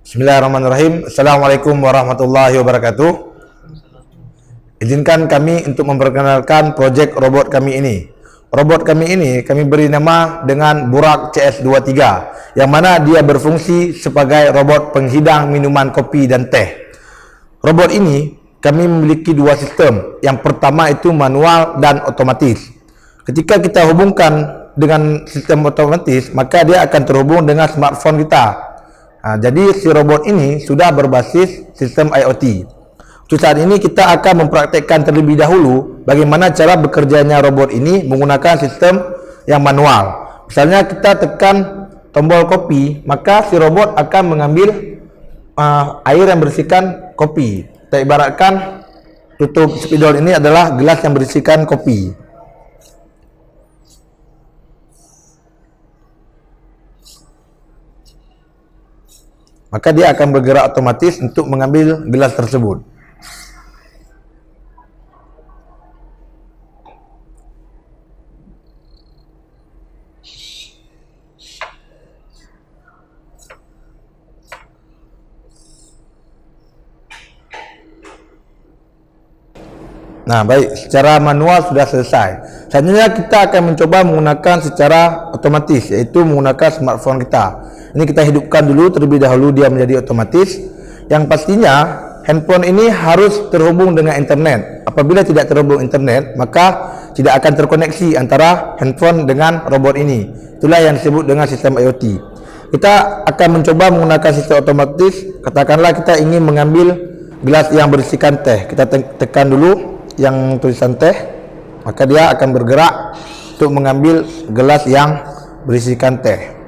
Bismillahirrahmanirrahim. Assalamualaikum warahmatullahi wabarakatuh. Izinkan kami untuk memperkenalkan projek robot kami ini. Robot kami ini kami beri nama dengan Burak CS23, yang mana dia berfungsi sebagai robot penghidang minuman kopi dan teh. Robot ini kami memiliki dua sistem. Yang pertama itu manual dan otomatis. Ketika kita hubungkan dengan sistem otomatis, maka dia akan terhubung dengan smartphone kita. Jadi si robot ini sudah berbasis sistem IoT. Untuk saat ini kita akan mempraktekkan terlebih dahulu bagaimana cara bekerjanya robot ini menggunakan sistem yang manual. Misalnya kita tekan tombol kopi, maka si robot akan mengambil air yang berisikan kopi. Kita ibaratkan tutup spidol ini adalah gelas yang berisikan kopi. Maka dia akan bergerak otomatis untuk mengambil gelas tersebut. Nah, baik, secara manual sudah selesai. Selanjutnya kita akan mencoba menggunakan secara otomatis, yaitu menggunakan smartphone kita. Ini kita hidupkan dulu terlebih dahulu dia menjadi otomatis. Yang pastinya handphone ini harus terhubung dengan internet. Apabila tidak terhubung internet, maka tidak akan terkoneksi antara handphone dengan robot ini. Itulah yang disebut dengan sistem IoT. Kita akan mencoba menggunakan sistem otomatis. Katakanlah kita ingin mengambil gelas yang berisikan teh. Kita tekan dulu yang tulisan teh, maka dia akan bergerak untuk mengambil gelas yang berisikan teh.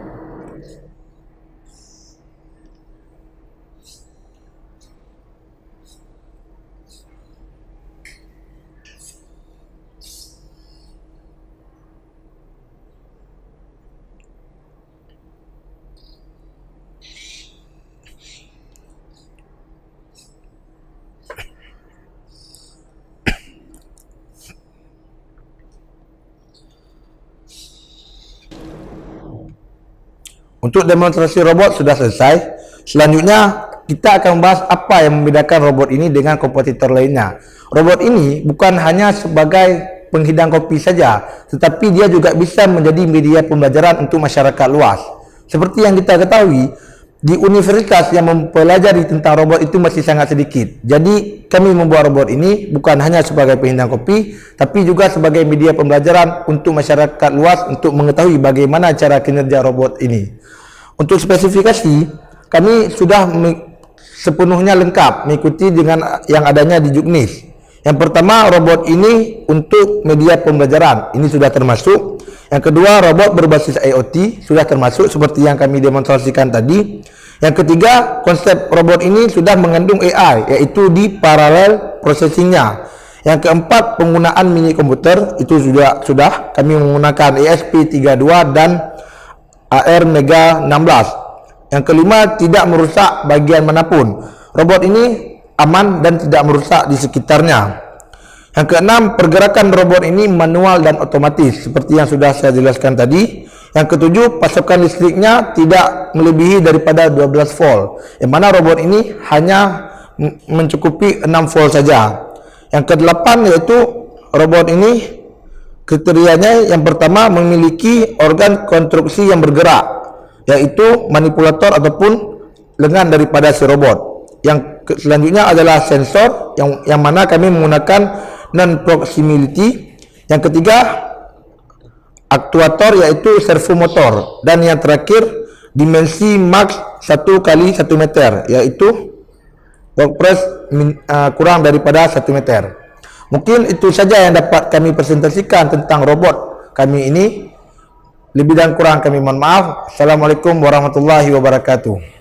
Untuk demonstrasi robot sudah selesai. Selanjutnya kita akan membahas apa yang membedakan robot ini dengan kompetitor lainnya. Robot ini bukan hanya sebagai penghidang kopi saja, tetapi dia juga bisa menjadi media pembelajaran untuk masyarakat luas. Seperti yang kita ketahui, di universitas yang mempelajari tentang robot itu masih sangat sedikit. Jadi kami membuat robot ini bukan hanya sebagai penghidang kopi, tapi juga sebagai media pembelajaran untuk masyarakat luas untuk mengetahui bagaimana cara kinerja robot ini. Untuk spesifikasi, kami sudah sepenuhnya lengkap mengikuti dengan yang adanya di Juknis. Yang pertama, robot ini untuk media pembelajaran, ini sudah termasuk. Yang kedua, robot berbasis IoT sudah termasuk seperti yang kami demonstrasikan tadi. Yang ketiga, konsep robot ini sudah mengandung AI, yaitu di parallel processingnya. Yang keempat, penggunaan mini komputer itu sudah kami menggunakan ESP32 dan AR Mega 16. Yang kelima, tidak merusak bagian manapun. Robot ini aman dan tidak merusak di sekitarnya. Yang keenam, pergerakan robot ini manual dan otomatis seperti yang sudah saya jelaskan tadi. Yang ketujuh, pasokan listriknya tidak melebihi daripada 12 volt, yang mana robot ini hanya mencukupi 6 volt saja. Yang kedelapan, yaitu robot ini kriterianya yang pertama memiliki organ konstruksi yang bergerak, yaitu manipulator ataupun lengan daripada si robot. Yang selanjutnya adalah sensor yang mana kami menggunakan non-proximity. Yang ketiga, aktuator yaitu servomotor. Dan yang terakhir, dimensi max 1 kali 1 meter, yaitu work press kurang daripada 1 meter. Mungkin itu saja yang dapat kami presentasikan tentang robot kami ini. Lebih dan kurang kami mohon maaf. Assalamualaikum warahmatullahi wabarakatuh.